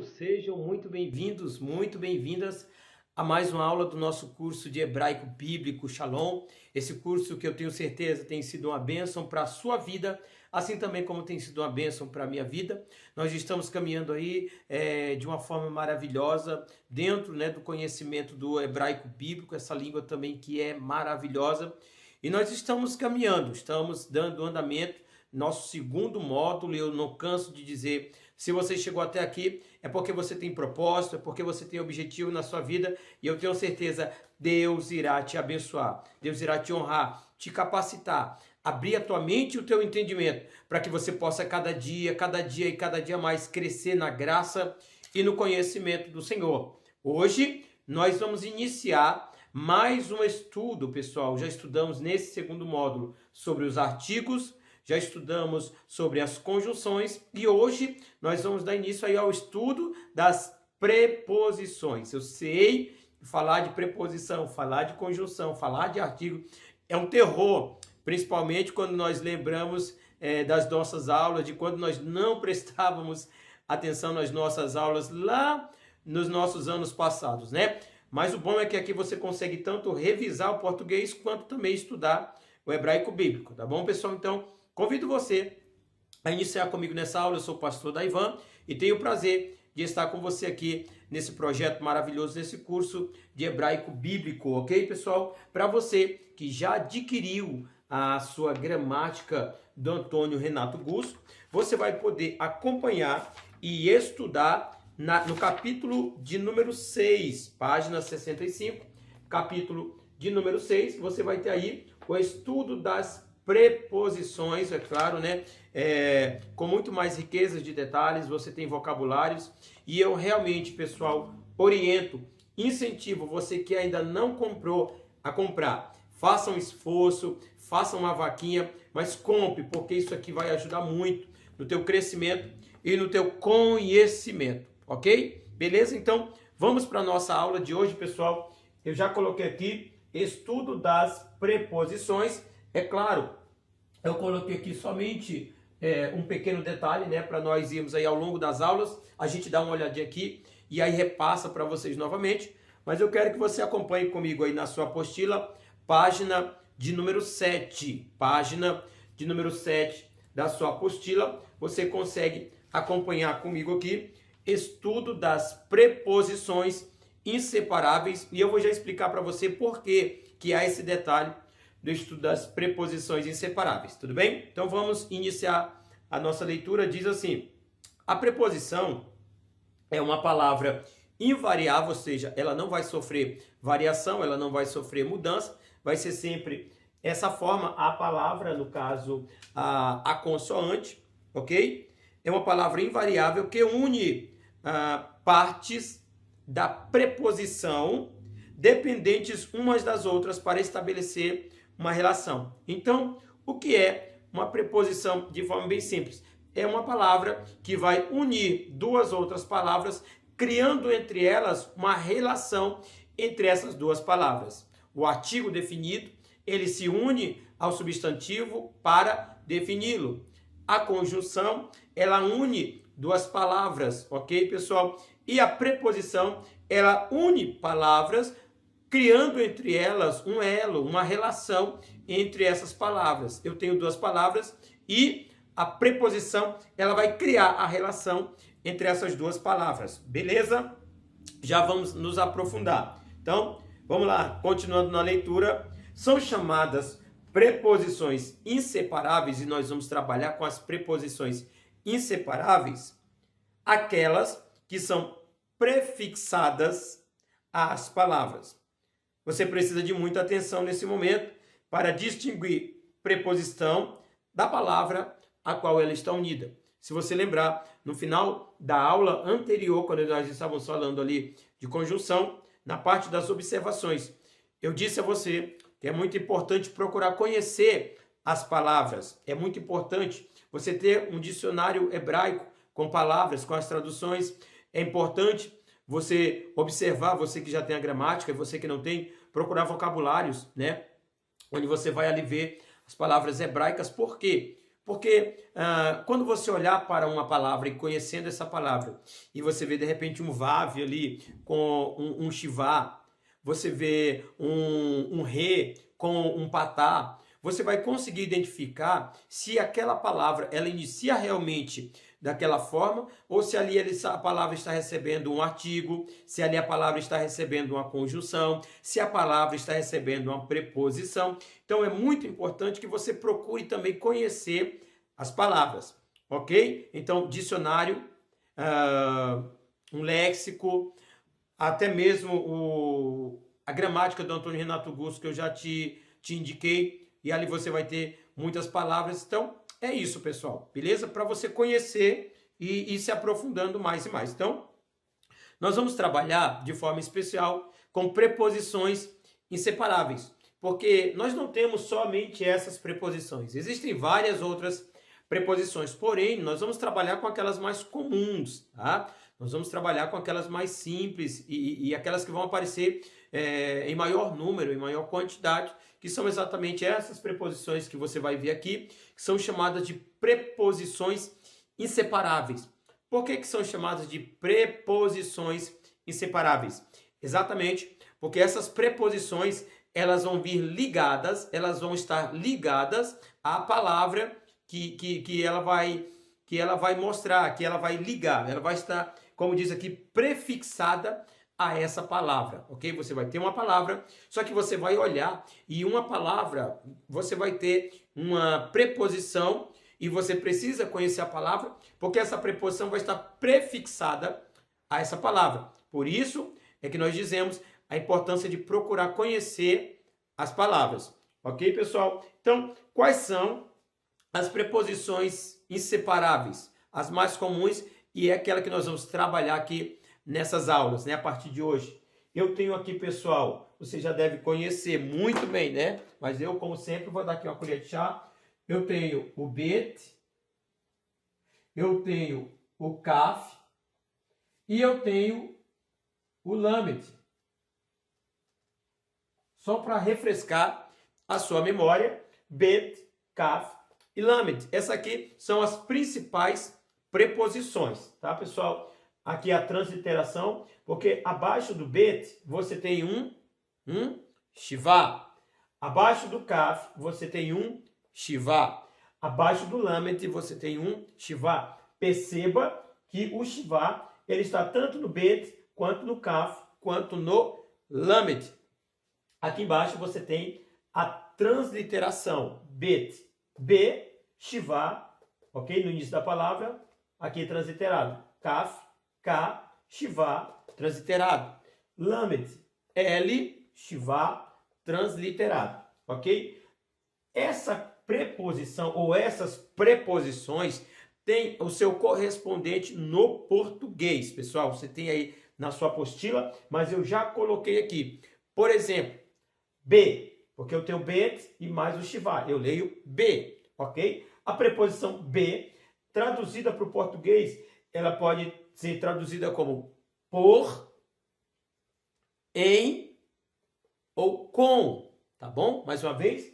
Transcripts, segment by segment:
Sejam muito bem-vindos, muito bem-vindas a mais uma aula do nosso curso de Hebraico Bíblico Shalom. Esse curso que eu tenho certeza tem sido uma bênção para a sua vida, assim também como tem sido uma bênção para a minha vida. Nós estamos caminhando aí de uma forma maravilhosa dentro, do conhecimento do Hebraico Bíblico, essa língua também que é maravilhosa. E nós estamos caminhando, estamos dando andamento, nosso segundo módulo. Eu não canso de dizer, se você chegou até aqui, é porque você tem propósito, é porque você tem objetivo na sua vida, e eu tenho certeza, Deus irá te abençoar, Deus irá te honrar, te capacitar, abrir a tua mente e o teu entendimento, para que você possa cada dia mais crescer na graça e no conhecimento do Senhor. Hoje, nós vamos iniciar mais um estudo, pessoal. Já estudamos nesse segundo módulo sobre os artigos, já estudamos sobre as conjunções e hoje nós vamos dar início aí ao estudo das preposições. Eu sei que falar de preposição, falar de conjunção, falar de artigo é um terror, principalmente quando nós lembramos das nossas aulas, de quando nós não prestávamos atenção nas nossas aulas lá nos nossos anos passados, né? Mas o bom é que aqui você consegue tanto revisar o português quanto também estudar o hebraico bíblico, tá bom, pessoal? Então, convido você a iniciar comigo nessa aula. Eu sou o pastor Daivan e tenho o prazer de estar com você aqui nesse projeto maravilhoso, nesse curso de hebraico bíblico, ok, pessoal? Para você que já adquiriu a sua gramática do Antônio Renato Gusso, você vai poder acompanhar e estudar no capítulo de número 6, página 65, capítulo de número 6, você vai ter aí o estudo das preposições, é claro, com muito mais riqueza de detalhes, você tem vocabulários, e eu realmente, pessoal, oriento, incentivo você que ainda não comprou a comprar. Faça um esforço, faça uma vaquinha, mas compre, porque isso aqui vai ajudar muito no teu crescimento e no teu conhecimento, ok? Beleza? Então, vamos para a nossa aula de hoje, pessoal. Eu já coloquei aqui estudo das preposições. É claro, eu coloquei aqui somente um pequeno detalhe, para nós irmos aí ao longo das aulas, a gente dá uma olhadinha aqui e aí repassa para vocês novamente, mas eu quero que você acompanhe comigo aí na sua apostila, página de número 7, da sua apostila, você consegue acompanhar comigo aqui, estudo das preposições inseparáveis, e eu vou já explicar para você por que há esse detalhe do estudo das preposições inseparáveis, tudo bem? Então vamos iniciar a nossa leitura. Diz assim: a preposição é uma palavra invariável, ou seja, ela não vai sofrer variação, ela não vai sofrer mudança, vai ser sempre essa forma, a palavra, no caso, a consoante, ok? É uma palavra invariável que une partes da preposição dependentes umas das outras para estabelecer uma relação. Então, o que é uma preposição de forma bem simples? É uma palavra que vai unir duas outras palavras, criando entre elas uma relação entre essas duas palavras. O artigo definido, ele se une ao substantivo para defini-lo. A conjunção, ela une duas palavras, ok, pessoal? E a preposição, ela une palavras, criando entre elas um elo, uma relação entre essas palavras. Eu tenho duas palavras e a preposição, ela vai criar a relação entre essas duas palavras, beleza? Já vamos nos aprofundar. Então, vamos lá, continuando na leitura. São chamadas preposições inseparáveis, e nós vamos trabalhar com as preposições inseparáveis, aquelas que são prefixadas às palavras. Você precisa de muita atenção nesse momento para distinguir preposição da palavra a qual ela está unida. Se você lembrar, no final da aula anterior, quando nós estávamos falando ali de conjunção, na parte das observações, eu disse a você que é muito importante procurar conhecer as palavras. É muito importante você ter um dicionário hebraico com palavras, com as traduções. É importante você observar, você que já tem a gramática, você que não tem, procurar vocabulários, onde você vai ali ver as palavras hebraicas. Por quê? Porque quando você olhar para uma palavra e conhecendo essa palavra, e você vê de repente um vav ali com um shivá, você vê um re com um patá, você vai conseguir identificar se aquela palavra ela inicia realmente daquela forma, ou se ali a palavra está recebendo um artigo, se ali a palavra está recebendo uma conjunção, se a palavra está recebendo uma preposição. Então é muito importante que você procure também conhecer as palavras, ok? Então, dicionário, um léxico, até mesmo a gramática do Antônio Renato Gusto, que eu já te indiquei, e ali você vai ter muitas palavras. Então, é isso, pessoal, beleza? Para você conhecer e ir se aprofundando mais e mais. Então, nós vamos trabalhar de forma especial com preposições inseparáveis, porque nós não temos somente essas preposições, existem várias outras preposições, porém, nós vamos trabalhar com aquelas mais comuns, tá? Nós vamos trabalhar com aquelas mais simples e aquelas que vão aparecer em maior número, em maior quantidade, que são exatamente essas preposições que você vai ver aqui, que são chamadas de preposições inseparáveis. Por que são chamadas de preposições inseparáveis? Exatamente porque essas preposições elas vão vir ligadas, elas vão estar ligadas à palavra que ela vai mostrar, que ela vai ligar, ela vai estar, como diz aqui, prefixada a essa palavra, ok? Você vai ter uma palavra, só que você vai olhar e uma palavra, você vai ter uma preposição e você precisa conhecer a palavra, porque essa preposição vai estar prefixada a essa palavra. Por isso é que nós dizemos a importância de procurar conhecer as palavras, ok, pessoal? Então, quais são as preposições inseparáveis? As mais comuns, e é aquela que nós vamos trabalhar aqui nessas aulas, né, a partir de hoje. Eu tenho aqui, pessoal, você já deve conhecer muito bem, né? Mas eu, como sempre, vou dar aqui uma colher de chá. Eu tenho o bet, eu tenho o kaf e eu tenho o lamed. Só para refrescar a sua memória, bet, kaf e lamed. Essas aqui são as principais preposições, tá, pessoal? Aqui a transliteração, porque abaixo do bet você tem um shivá. Abaixo do kaf você tem um shivá. Abaixo do lamed você tem um shivá. Perceba que o shivá ele está tanto no bet, quanto no kaf, quanto no lamed. Aqui embaixo você tem a transliteração. Bet, B, shivá, ok? No início da palavra, aqui transliterado. Kaf, K, shivá, transliterado. Lamed, L, shivá, transliterado, ok? Essa preposição ou essas preposições têm o seu correspondente no português, pessoal. Você tem aí na sua apostila, mas eu já coloquei aqui. Por exemplo, B, porque eu tenho bet e mais o shivá. Eu leio B, ok? A preposição B, traduzida para o português, ela pode ser traduzida como por, em ou com, tá bom? Mais uma vez,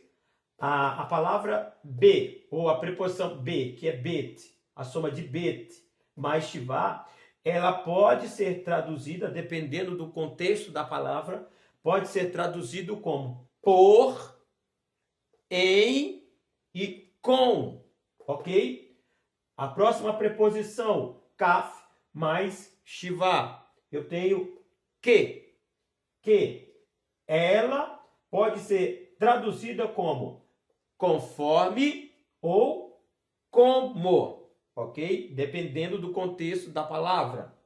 a palavra B, ou a preposição B, que é bet, a soma de bet mais shivá, ela pode ser traduzida, dependendo do contexto da palavra, pode ser traduzido como por, em e com, ok? A próxima preposição, kaf, mais shivá. Eu tenho que. Ela pode ser traduzida como conforme ou como, ok? Dependendo do contexto da palavra.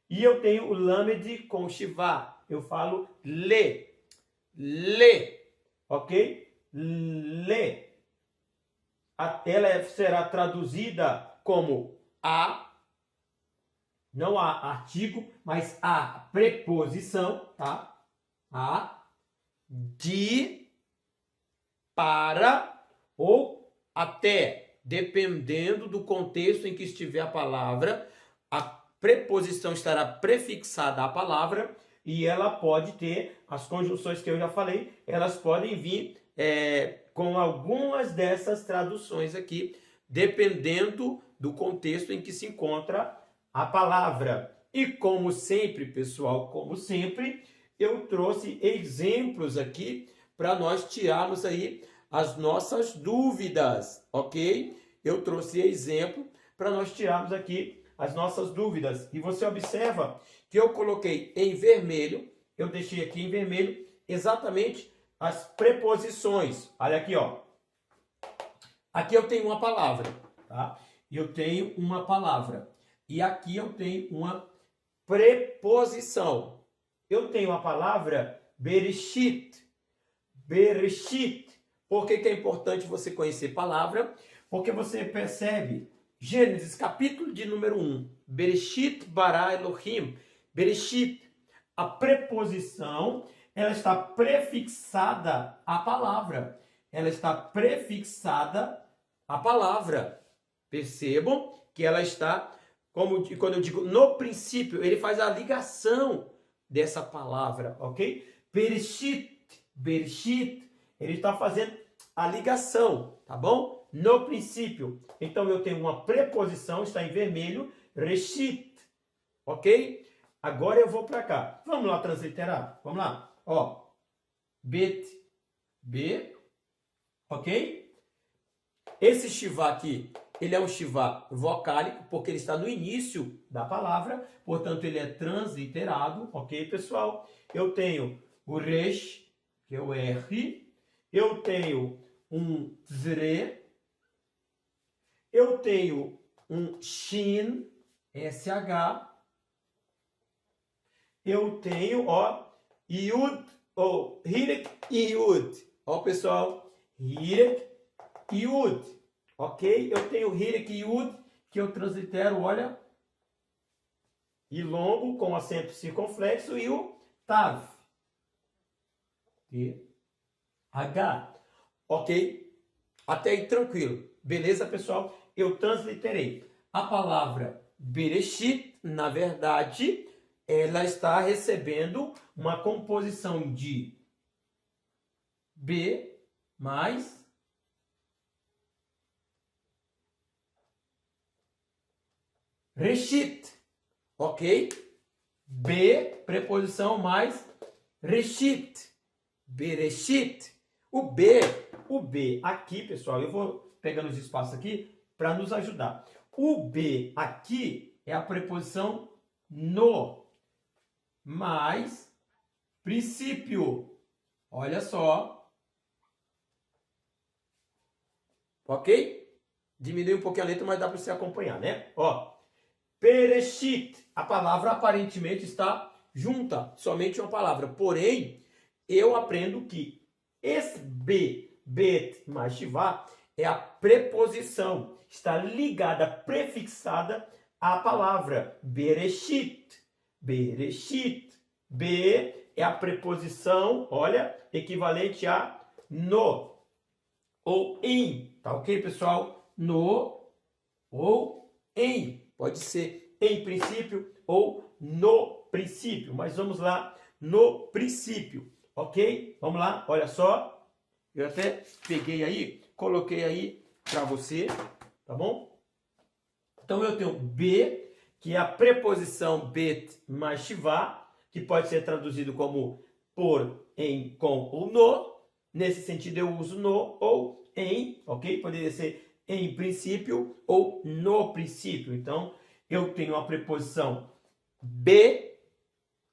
E eu tenho o lamed com shivá. Eu falo le, ok? Le. Ela será traduzida como a, não a artigo, mas a preposição, tá? A, de, para ou até, dependendo do contexto em que estiver a palavra, a preposição estará prefixada à palavra e ela pode ter as conjunções que eu já falei, elas podem vir com algumas dessas traduções aqui dependendo do contexto em que se encontra a palavra. E como sempre, pessoal, como sempre, eu trouxe exemplos aqui para nós tirarmos aí as nossas dúvidas, ok? Eu trouxe exemplo para nós tirarmos aqui as nossas dúvidas. E você observa que eu coloquei em vermelho, eu deixei aqui em vermelho exatamente as preposições. Olha aqui, ó. Aqui eu tenho uma palavra, tá? Eu tenho uma palavra. E aqui eu tenho uma preposição. Eu tenho a palavra Bereshit. Bereshit. Por que é importante você conhecer palavra? Porque você percebe, Gênesis, capítulo de número 1, Bereshit bara Elohim. Bereshit, a preposição, ela está prefixada à palavra. Ela está prefixada à palavra. Percebam que ela está, como quando eu digo no princípio, ele faz a ligação dessa palavra, ok? Bereshit, Bereshit, ele está fazendo a ligação, tá bom? No princípio. Então eu tenho uma preposição, está em vermelho, Reshit, ok? Agora eu vou para cá. Vamos lá transliterar? Vamos lá. Ó, bet, b, ok? Esse shivá aqui, ele é um shivá vocálico, porque ele está no início da palavra, portanto ele é transliterado, ok, pessoal? Eu tenho o resh, que é o R, eu tenho um zre, eu tenho um shin, SH, eu tenho, ó, yud, ou hirek e yud, ó, pessoal, hirek e yud, ok? Eu tenho hirek e yud, que eu translitero, olha, e longo com acento circunflexo, e o tav, H, ok? Até aí tranquilo, beleza, pessoal? Eu transliterei. A palavra Bereshit, na verdade, ela está recebendo uma composição de B mais Reshit, ok? B, preposição mais Reshit, Bereshit. O B aqui, pessoal, eu vou pegando os espaços aqui para nos ajudar. O B aqui é a preposição no, mais princípio. Olha só. Ok? Diminui um pouquinho a letra, mas dá para você acompanhar, né? Ó, Bereshit, a palavra aparentemente está junta, somente uma palavra. Porém, eu aprendo que esse B, bet mais shivá, é a preposição, está ligada, prefixada à palavra Bereshit. Bereshit. B é a preposição, olha, equivalente a no ou em, tá ok, pessoal? No ou em, pode ser em princípio ou no princípio, mas vamos lá, no princípio. Ok? Vamos lá, olha só. Eu até peguei aí, coloquei aí para você, tá bom? Então eu tenho B, que é a preposição bet mais shivá, que pode ser traduzido como por, em, com ou no. Nesse sentido eu uso no ou em, ok? Poderia ser em princípio ou no princípio. Então eu tenho a preposição B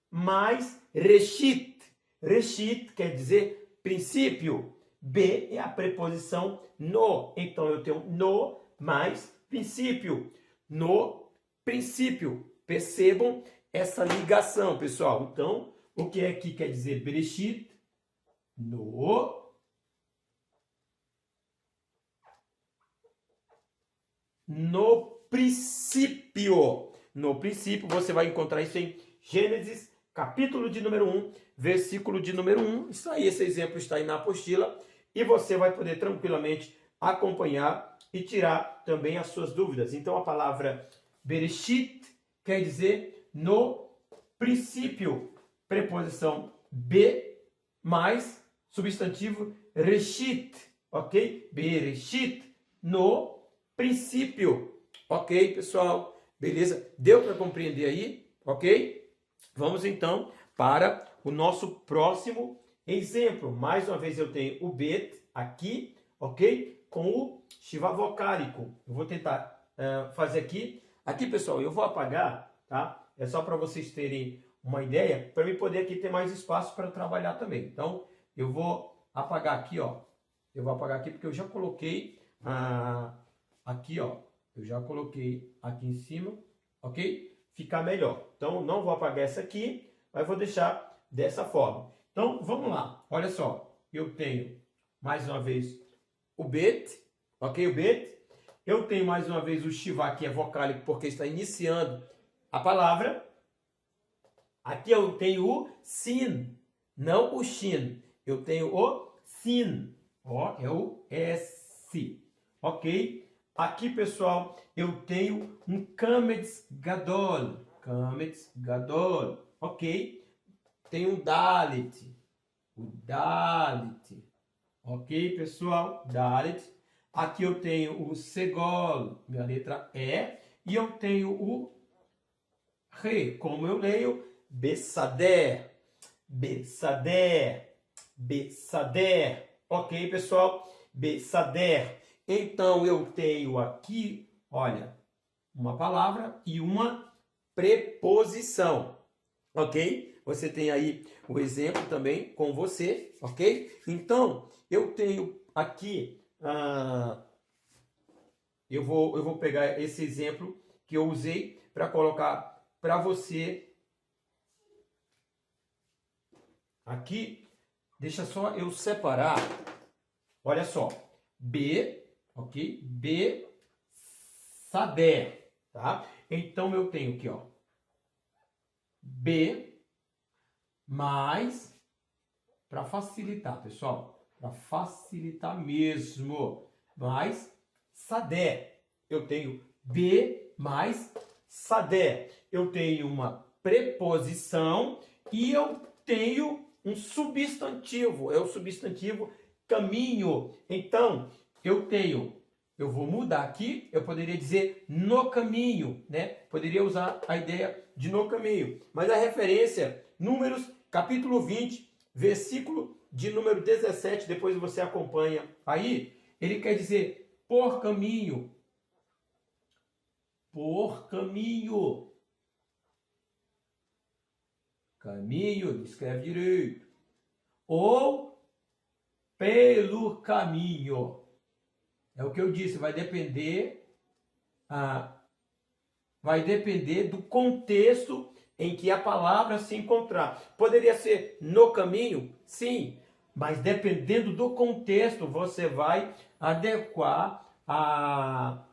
mais reshit. Reshit quer dizer princípio. B é a preposição no. Então eu tenho no mais princípio. No princípio. Percebam essa ligação, pessoal. Então, o que aqui quer dizer Bereshit? No princípio. No princípio, você vai encontrar isso em Gênesis, capítulo de número 1, versículo de número 1. Isso aí, esse exemplo está aí na apostila. E você vai poder tranquilamente acompanhar e tirar também as suas dúvidas. Então, a palavra Bereshit quer dizer no princípio. Preposição B mais substantivo Reshit, ok? Bereshit, no princípio. Ok, pessoal? Beleza? Deu para compreender aí? Ok? Vamos então para o nosso próximo exemplo. Mais uma vez eu tenho o bet aqui, ok? Com o Shiva vocálico. Eu vou tentar fazer aqui. Aqui, pessoal, eu vou apagar, tá? É só para vocês terem uma ideia, para eu poder aqui ter mais espaço para trabalhar também. Então, eu vou apagar aqui, ó. Eu vou apagar aqui porque eu já coloquei aqui, ó. Eu já coloquei aqui em cima, ok? Ficar melhor. Então, não vou apagar essa aqui, mas vou deixar dessa forma. Então, vamos lá. Olha só. Eu tenho, mais uma vez, o bet, ok? O bet. Eu tenho, mais uma vez, o Shiva, que é vocálico, porque está iniciando a palavra. Aqui eu tenho o sin, não o shin. Eu tenho o sin, ó, é o S, ok? Aqui, pessoal, eu tenho um kametz gadol, ok? Tem um dalit, o dalit, ok, pessoal? Dalit. Aqui eu tenho o segol, minha letra E, e eu tenho o re, como eu leio, besader, besader, besader, ok, pessoal? Besader. Então, eu tenho aqui, olha, uma palavra e uma preposição, ok? Você tem aí o exemplo também com você, ok? Então, eu tenho aqui, eu vou pegar esse exemplo que eu usei para colocar para você aqui. Deixa só eu separar, olha só, B, ok? B, saber, tá? Então, eu tenho aqui, ó, B, mais, para facilitar, pessoal, para facilitar mesmo, mais sader. Eu tenho B mais sader. Eu tenho uma preposição e eu tenho um substantivo. É o substantivo caminho. Então, eu vou mudar aqui, eu poderia dizer no caminho, né? Poderia usar a ideia de no caminho. Mas a referência, Números, capítulo 20, versículo de número 17, depois você acompanha aí, ele quer dizer por caminho. Por caminho. Caminho, escreve direito. Ou pelo caminho. É o que eu disse, vai depender do contexto em que a palavra se encontrar. Poderia ser no caminho? Sim, mas dependendo do contexto, você vai adequar a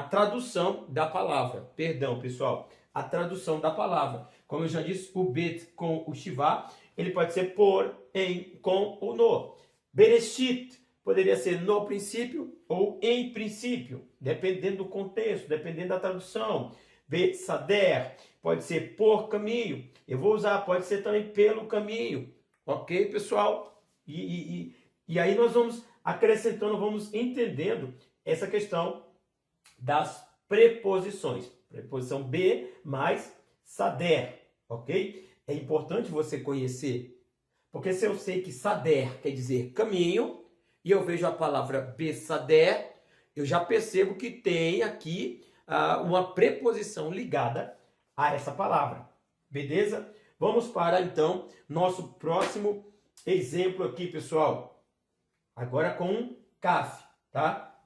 tradução da palavra. Perdão, pessoal, a tradução da palavra. Como eu já disse, o bet com o shiva, ele pode ser por, em, com ou no. Bereshit poderia ser no princípio ou em princípio, dependendo do contexto, dependendo da tradução. Betsader pode ser por caminho. Eu vou usar, pode ser também pelo caminho. Ok, pessoal? E aí nós vamos acrescentando, vamos entendendo essa questão das preposições. Preposição B mais sader, ok? É importante você conhecer, porque se eu sei que sader quer dizer caminho, e eu vejo a palavra besader, eu já percebo que tem aqui uma preposição ligada a essa palavra. Beleza? Vamos para, então, nosso próximo exemplo aqui, pessoal. Agora com um CAF, tá?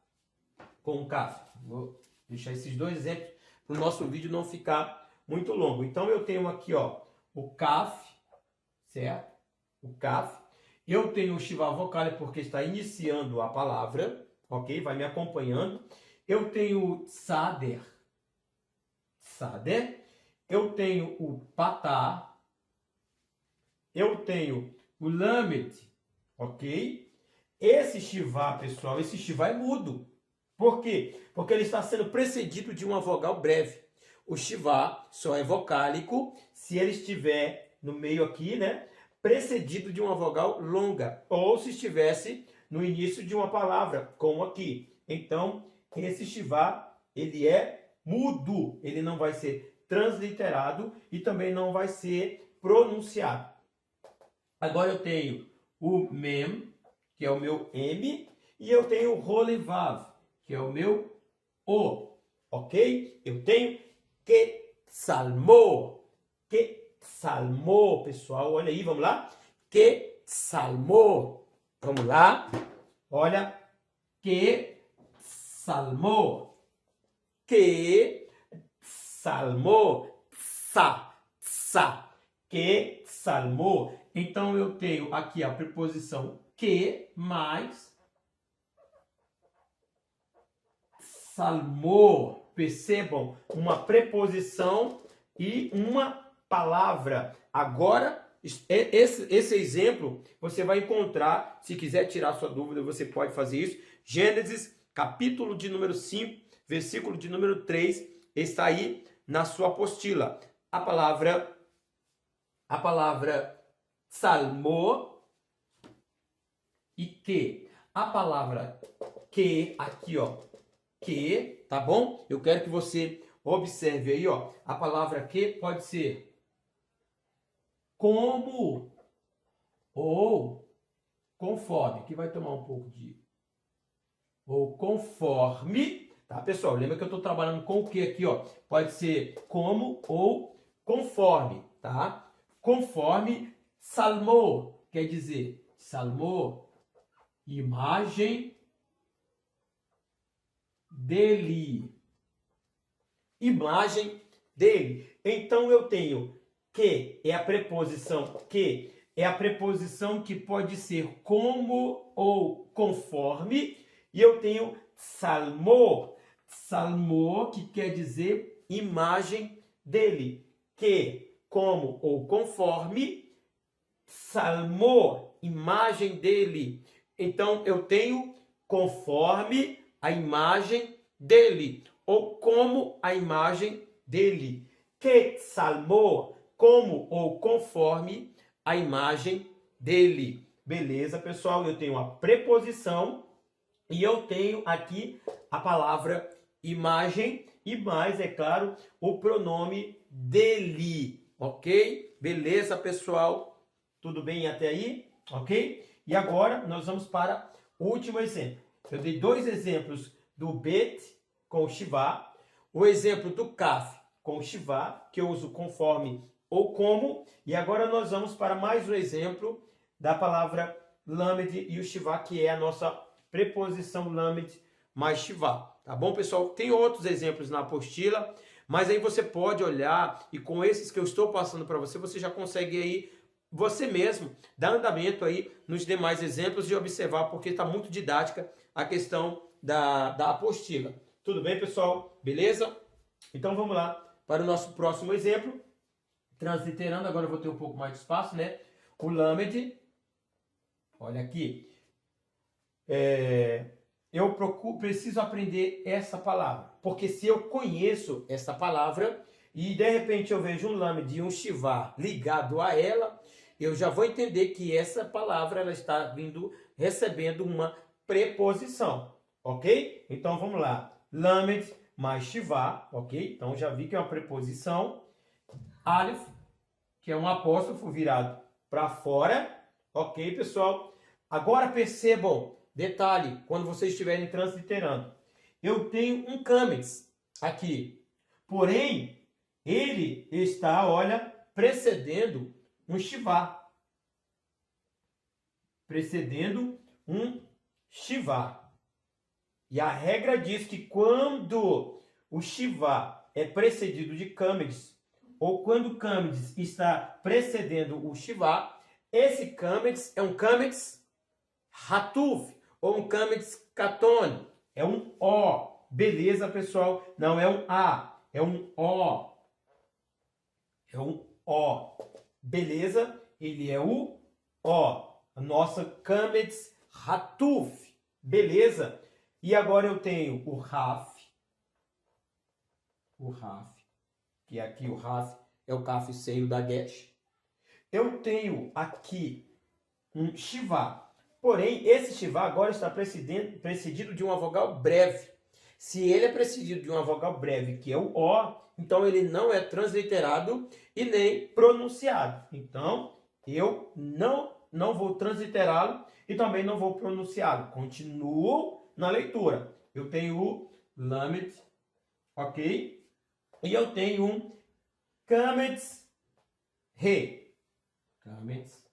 Com um CAF. Vou deixar esses dois exemplos para o nosso vídeo não ficar muito longo. Então, eu tenho aqui, ó, o CAF, certo? O CAF. Eu tenho o Shiva vocálico porque está iniciando a palavra, ok? Vai me acompanhando. Eu tenho o Sader. Sader. Eu tenho o Patá. Eu tenho o Lamed, ok? Esse Shiva, pessoal, esse Shiva é mudo. Por quê? Porque ele está sendo precedido de uma vogal breve. O Shiva só é vocálico se ele estiver no meio aqui, né? Precedido de uma vogal longa, ou se estivesse no início de uma palavra, como aqui. Então, esse Shivá, ele é mudo. Ele não vai ser transliterado e também não vai ser pronunciado. Agora eu tenho o Mem, que é o meu M, e eu tenho o Rolevav, que é o meu O, ok? Eu tenho Quetzalmo, Quetzalmo, pessoal, olha aí, vamos lá? Quetzalmo, vamos lá? Olha, Quetzalmo, Quetzalmo, Quetzalmo. Então eu tenho aqui a preposição que mais salmo. Percebam, uma preposição e uma palavra. Agora, esse exemplo você vai encontrar, se quiser tirar sua dúvida, você pode fazer isso. Gênesis, capítulo de número 5, versículo de número 3, está aí na sua apostila. A palavra salmo e que. A palavra que, aqui, ó, que, tá bom? Eu quero que você observe aí, ó, a palavra que pode ser como ou conforme. Aqui vai tomar um pouco de... Ou conforme, tá, pessoal? Lembra que eu estou trabalhando com o que aqui, ó? Pode ser como ou conforme, tá? Conforme salmo, quer dizer, salmo, imagem dele. Imagem dele. Então eu tenho que, é a preposição que, é a preposição que pode ser como ou conforme, e eu tenho salmo, salmo, que quer dizer imagem dele, que, como ou conforme, salmo, imagem dele. Então eu tenho conforme a imagem dele, ou como a imagem dele. Que salmo, como ou conforme a imagem dele. Beleza, pessoal? Eu tenho a preposição e eu tenho aqui a palavra imagem e mais, é claro, o pronome dele, ok? Beleza, pessoal? Tudo bem até aí? Ok? E agora nós vamos para o último exemplo. Eu dei dois exemplos do bet com o Shivá, o exemplo do Kaf com o Shivá, que eu uso conforme ou como, e agora nós vamos para mais um exemplo da palavra Lamed e o Shivá, que é a nossa preposição Lamed mais Shivá. Tá bom, pessoal? Tem outros exemplos na apostila, mas aí você pode olhar e com esses que eu estou passando para você, você já consegue aí você mesmo dar andamento aí nos demais exemplos e observar, porque está muito didática a questão da apostila. Tudo bem, pessoal? Beleza? Então vamos lá para o nosso próximo exemplo. Transliterando, agora eu vou ter um pouco mais de espaço, né? O Lamed, olha aqui. Eu preciso aprender essa palavra, porque se eu conheço essa palavra e de repente eu vejo um Lamed e um Shivá ligado a ela, eu já vou entender que essa palavra ela está recebendo uma preposição, ok? Então vamos lá, Lamed mais Shivá, ok? Então já vi que é uma preposição. Aleph, que é um apóstrofo virado para fora, ok, pessoal? Agora percebam, detalhe, quando vocês estiverem transliterando, eu tenho um camex aqui, porém, ele está, olha, precedendo um Shivá. Precedendo um Shivá. E a regra diz que quando o Shivá é precedido de camex, ou quando o camex está precedendo o Shivá, esse camex é um camex Hatuf, ou um camex Katon. É um O. Beleza, pessoal? Não é um A, é um O. É um O. Beleza? Ele é o O. A nossa camex Hatuf. Beleza? E agora eu tenho o Raf. O Raf. Que aqui o Raf é o Kaf seio da Gesh. Eu tenho aqui um Shivá. Porém, esse Shivá agora está precedido de uma vogal breve. Se ele é precedido de uma vogal breve, que é o O, então ele não é transliterado e nem pronunciado. Então, eu não vou transliterá-lo e também não vou pronunciá-lo. Continuo na leitura. Eu tenho o lamed, ok? E eu tenho um kamets re. Kamets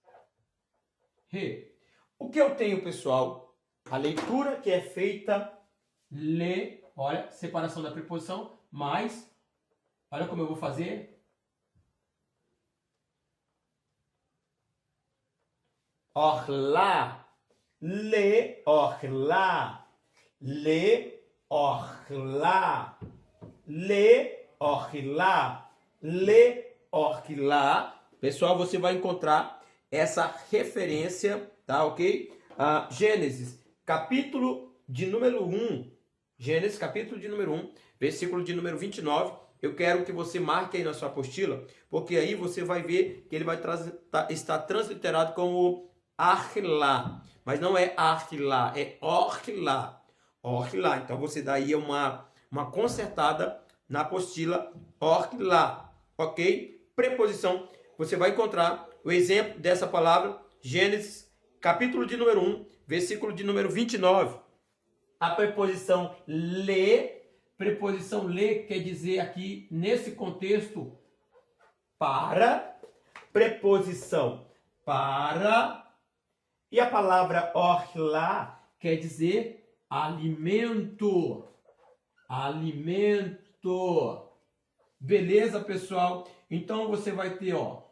re. O que eu tenho, pessoal? A leitura que é feita olha, separação da preposição, mais, olha como eu vou fazer. Orla, le, orla, le, orla, le, orla, le, orla. Pessoal, você vai encontrar essa referência, tá, ok? Gênesis, capítulo de número 1. Gênesis, capítulo de número 1, versículo de número 29. Eu quero que você marque aí na sua apostila, porque aí você vai ver que ele vai estar transliterado como Arlá. Mas não é Arlá, é Orlá. Orlá. Então você dá aí uma consertada na apostila Orlá. Ok? Preposição. Você vai encontrar o exemplo dessa palavra, Gênesis, capítulo de número 1, versículo de número 29. A preposição le quer dizer aqui, nesse contexto, para. Preposição para. E a palavra orla quer dizer alimento. Alimento. Beleza, pessoal? Então você vai ter, ó,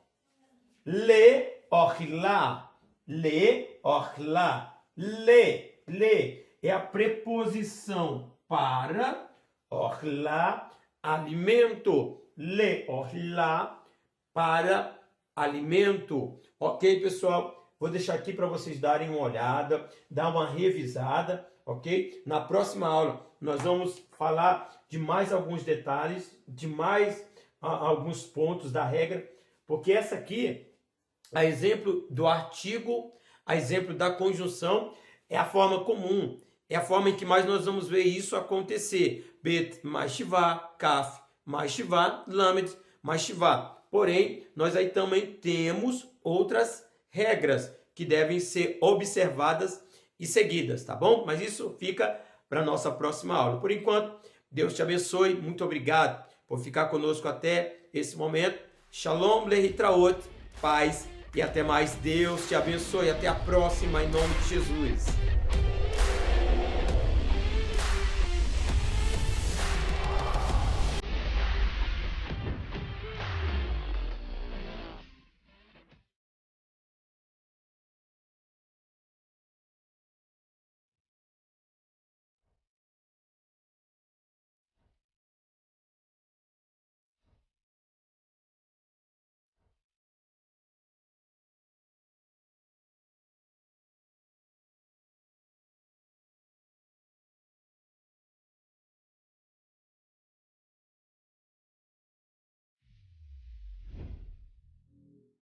le orla. Le orla. Le é a preposição para, orla, alimento. Le, orla, para alimento. Ok, pessoal? Vou deixar aqui para vocês darem uma olhada, dar uma revisada, ok? Na próxima aula, nós vamos falar de mais alguns detalhes, de mais alguns pontos da regra, porque essa aqui, a exemplo do artigo, a exemplo da conjunção, é a forma comum. É a forma em que mais nós vamos ver isso acontecer. Bet mais shivá, kaf mais shivá, lamed mais shivá. Porém, nós aí também temos outras regras que devem ser observadas e seguidas, tá bom? Mas isso fica para a nossa próxima aula. Por enquanto, Deus te abençoe. Muito obrigado por ficar conosco até esse momento. Shalom, lehitraot, paz e até mais. Deus te abençoe. Até a próxima, em nome de Jesus.